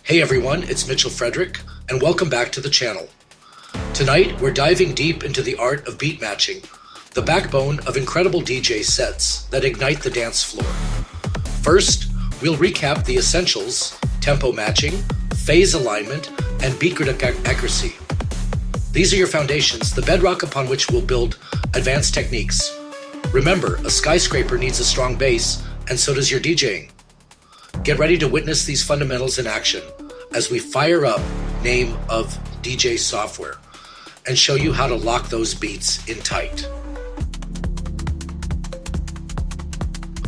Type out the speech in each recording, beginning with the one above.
Hey everyone, it's Mitchell Frederick, and welcome back to the channel. Tonight, we're diving deep into the art of beat matching, the backbone of incredible DJ sets that ignite the dance floor. First, we'll recap the essentials: tempo matching, phase alignment, and beat grid accuracy. These are your foundations, the bedrock upon which we'll build advanced techniques. Remember, a skyscraper needs a strong base, and so does your DJing. Get ready to witness these fundamentals in action as we fire up Name of DJ software and show you how to lock those beats in tight.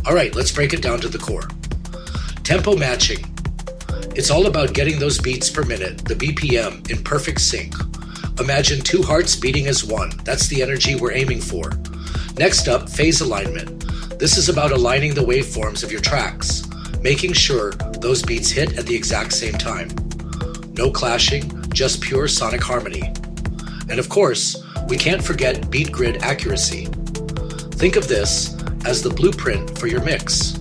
All right, let's break it down to the core. Tempo matching. It's all about getting those beats per minute, the BPM, in perfect sync. Imagine two hearts beating as one. That's the energy we're aiming for. Next up, phase alignment. This is about aligning the waveforms of your tracks, making sure those beats hit at the exact same time. No clashing, just pure sonic harmony. And of course, we can't forget beat grid accuracy. Think of this as the blueprint for your mix.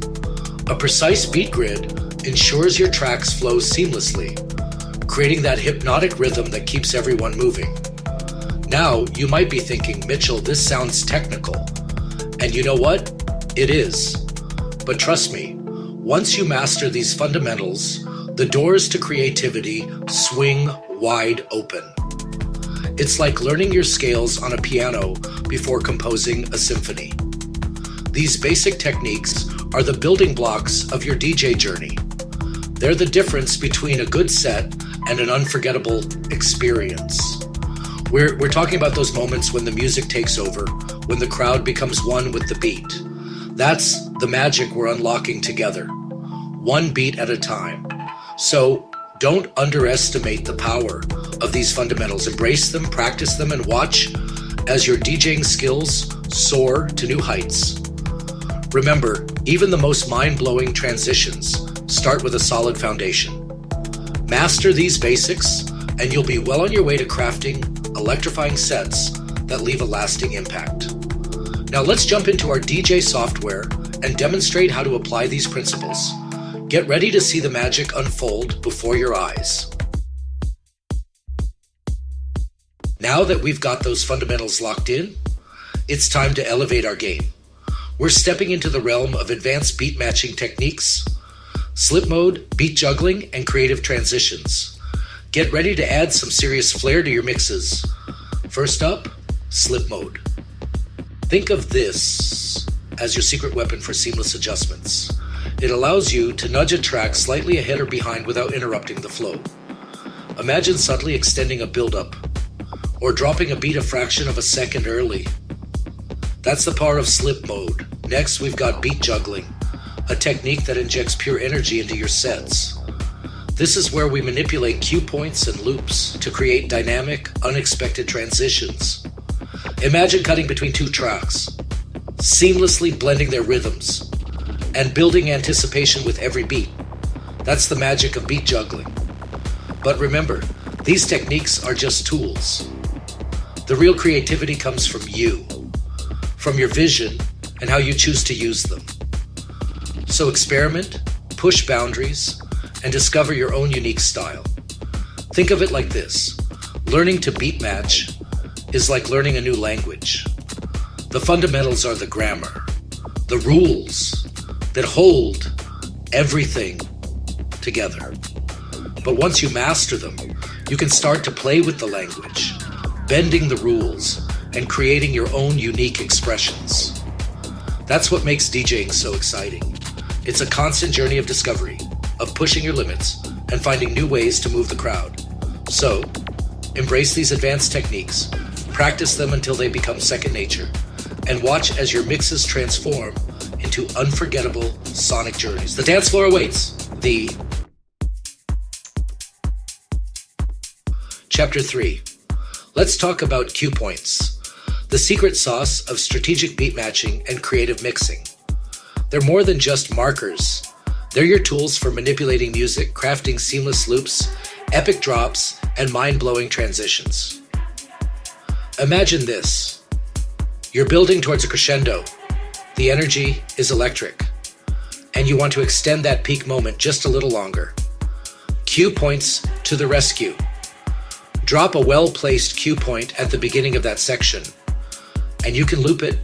A precise beat grid ensures your tracks flow seamlessly, creating that hypnotic rhythm that keeps everyone moving. Now, you might be thinking, Mitchell, this sounds technical. And you know what? It is. But trust me, once you master these fundamentals, the doors to creativity swing wide open. It's like learning your scales on a piano before composing a symphony. These basic techniques are the building blocks of your DJ journey. They're the difference between a good set and an unforgettable experience. We're talking about those moments when the music takes over, when the crowd becomes one with the beat. That's the magic we're unlocking together, one beat at a time. So don't underestimate the power of these fundamentals. Embrace them, practice them, and watch as your DJing skills soar to new heights. Remember, even the most mind-blowing transitions start with a solid foundation. Master these basics, and you'll be well on your way to crafting electrifying sets that leave a lasting impact. Now let's jump into our DJ software and demonstrate how to apply these principles. Get ready to see the magic unfold before your eyes. Now that we've got those fundamentals locked in, it's time to elevate our game. We're stepping into the realm of advanced beat matching techniques, slip mode, beat juggling, and creative transitions. Get ready to add some serious flair to your mixes. First up, slip mode. Think of this as your secret weapon for seamless adjustments. It allows you to nudge a track slightly ahead or behind without interrupting the flow. Imagine subtly extending a build-up or dropping a beat a fraction of a second early. That's the power of slip mode. Next, we've got beat juggling, a technique that injects pure energy into your sets. This is where we manipulate cue points and loops to create dynamic, unexpected transitions. Imagine cutting between two tracks, seamlessly blending their rhythms, and building anticipation with every beat. That's the magic of beat juggling. But remember, these techniques are just tools. The real creativity comes from you, from your vision, and how you choose to use them. So experiment, push boundaries, and discover your own unique style. Think of it like this: learning to beat match is like learning a new language. The fundamentals are the grammar, the rules that hold everything together. But once you master them, you can start to play with the language, bending the rules and creating your own unique expressions. That's what makes DJing so exciting. It's a constant journey of discovery, of pushing your limits and finding new ways to move the crowd. So, embrace these advanced techniques, practice them until they become second nature, and watch as your mixes transform into unforgettable sonic journeys. The dance floor awaits. Chapter 3. Let's talk about cue points, the secret sauce of strategic beat matching and creative mixing. They're more than just markers. They're your tools for manipulating music, crafting seamless loops, epic drops, and mind-blowing transitions. Imagine this. You're building towards a crescendo. The energy is electric, and you want to extend that peak moment just a little longer. Cue Cue points to the rescue. Drop a well-placed cue point at the beginning of that section, and you can loop it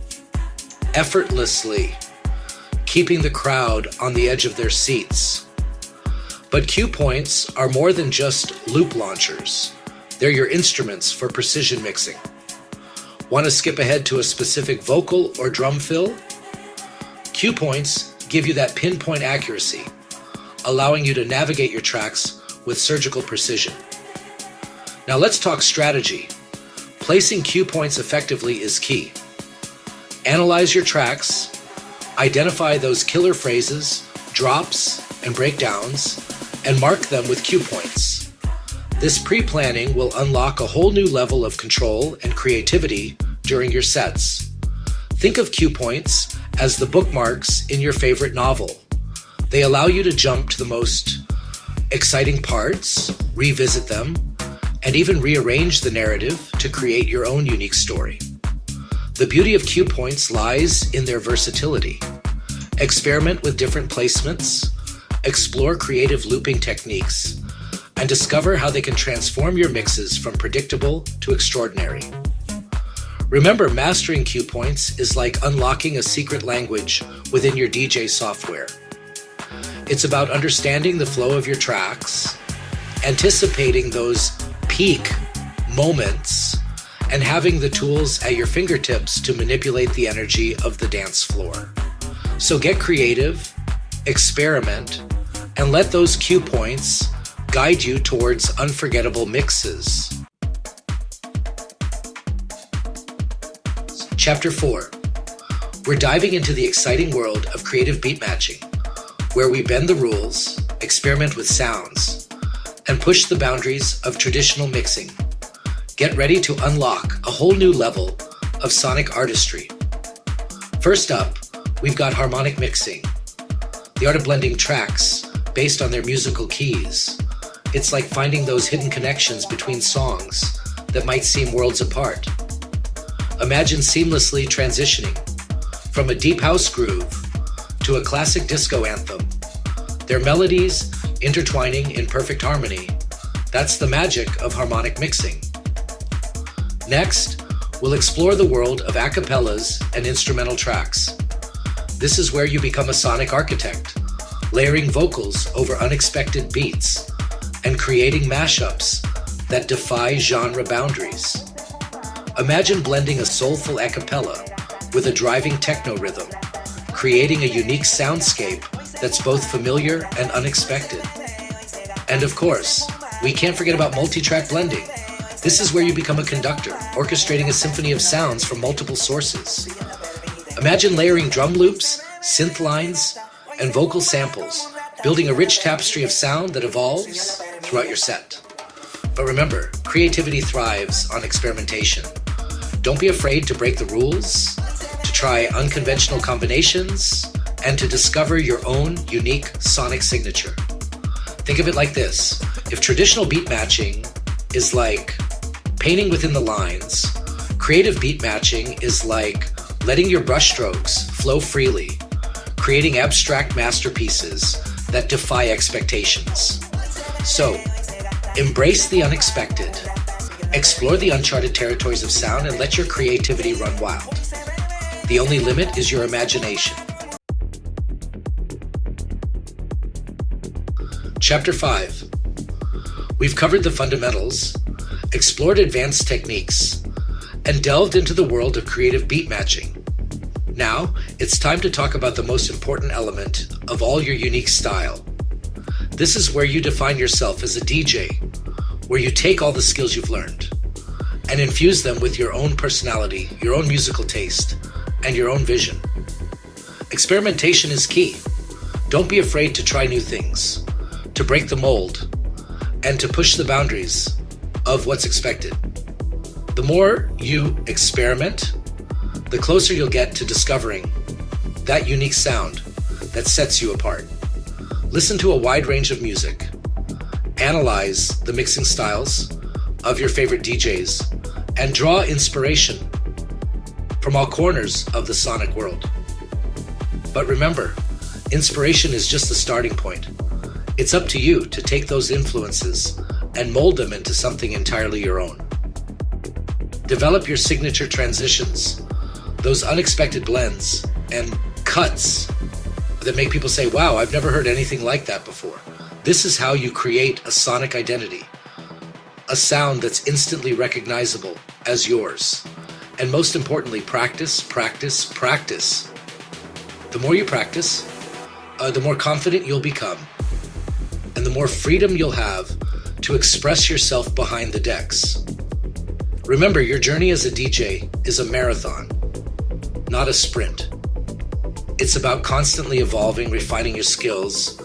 effortlessly, keeping the crowd on the edge of their seats. But cue points are more than just loop launchers. They're your instruments for precision mixing. Want to skip ahead to a specific vocal or drum fill? Cue points give you that pinpoint accuracy, allowing you to navigate your tracks with surgical precision. Now let's talk strategy. Placing cue points effectively is key. Analyze your tracks, identify those killer phrases, drops, and breakdowns, and mark them with cue points. This pre-planning will unlock a whole new level of control and creativity during your sets. Think of cue points as the bookmarks in your favorite novel. They allow you to jump to the most exciting parts, revisit them, and even rearrange the narrative to create your own unique story. The beauty of cue points lies in their versatility. Experiment with different placements, explore creative looping techniques, and discover how they can transform your mixes from predictable to extraordinary. Remember, mastering cue points is like unlocking a secret language within your DJ software. It's about understanding the flow of your tracks, anticipating those peak moments, and having the tools at your fingertips to manipulate the energy of the dance floor. So get creative, experiment, and let those cue points guide you towards unforgettable mixes. Chapter 4. We're diving into the exciting world of creative beat matching, where we bend the rules, experiment with sounds, and push the boundaries of traditional mixing. Get ready to unlock a whole new level of sonic artistry. First up, we've got harmonic mixing, the art of blending tracks based on their musical keys. It's like finding those hidden connections between songs that might seem worlds apart. Imagine seamlessly transitioning from a deep house groove to a classic disco anthem, their melodies intertwining in perfect harmony. That's the magic of harmonic mixing. Next, we'll explore the world of acapellas and instrumental tracks. This is where you become a sonic architect, layering vocals over unexpected beats and creating mashups that defy genre boundaries. Imagine blending a soulful acapella with a driving techno rhythm, creating a unique soundscape that's both familiar and unexpected. And of course, we can't forget about multi-track blending. This is where you become a conductor, orchestrating a symphony of sounds from multiple sources. Imagine layering drum loops, synth lines, and vocal samples, building a rich tapestry of sound that evolves throughout your set. But remember, creativity thrives on experimentation. Don't be afraid to break the rules, to try unconventional combinations, and to discover your own unique sonic signature. Think of it like this. If traditional beat matching is like painting within the lines, creative beat matching is like letting your brushstrokes flow freely, creating abstract masterpieces that defy expectations. So, embrace the unexpected, explore the uncharted territories of sound, and let your creativity run wild. The only limit is your imagination. Chapter 5. We've covered the fundamentals, explored advanced techniques, and delved into the world of creative beat matching. Now, it's time to talk about the most important element of all your unique style. This is where you define yourself as a DJ, where you take all the skills you've learned and infuse them with your own personality, your own musical taste, and your own vision. Experimentation is key. Don't be afraid to try new things, to break the mold, and to push the boundaries of what's expected. The more you experiment, the closer you'll get to discovering that unique sound that sets you apart. Listen to a wide range of music. Analyze the mixing styles of your favorite DJs and draw inspiration from all corners of the sonic world. But remember, inspiration is just the starting point. It's up to you to take those influences and mold them into something entirely your own. Develop your signature transitions, those unexpected blends and cuts that make people say, wow, I've never heard anything like that before. This is how you create a sonic identity, a sound that's instantly recognizable as yours. And most importantly, practice, practice, practice. The more you practice, the more confident you'll become, and the more freedom you'll have to express yourself behind the decks. Remember, your journey as a DJ is a marathon, not a sprint. It's about constantly evolving, refining your skills,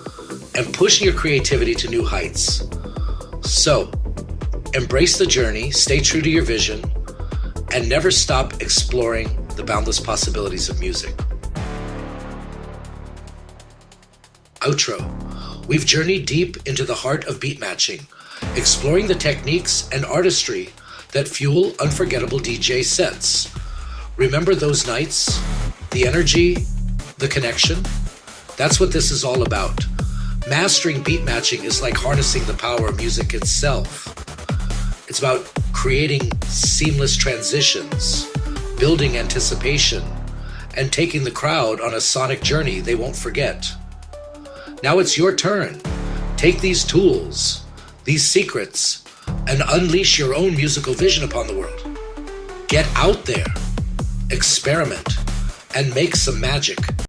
and pushing your creativity to new heights. So, embrace the journey, stay true to your vision, and never stop exploring the boundless possibilities of music. Outro. We've journeyed deep into the heart of beatmatching, exploring the techniques and artistry that fuel unforgettable DJ sets. Remember those nights? The energy, the connection? That's what this is all about. Mastering beatmatching is like harnessing the power of music itself. It's about creating seamless transitions, building anticipation, and taking the crowd on a sonic journey they won't forget. Now it's your turn. Take these tools, these secrets, and unleash your own musical vision upon the world. Get out there, experiment, and make some magic.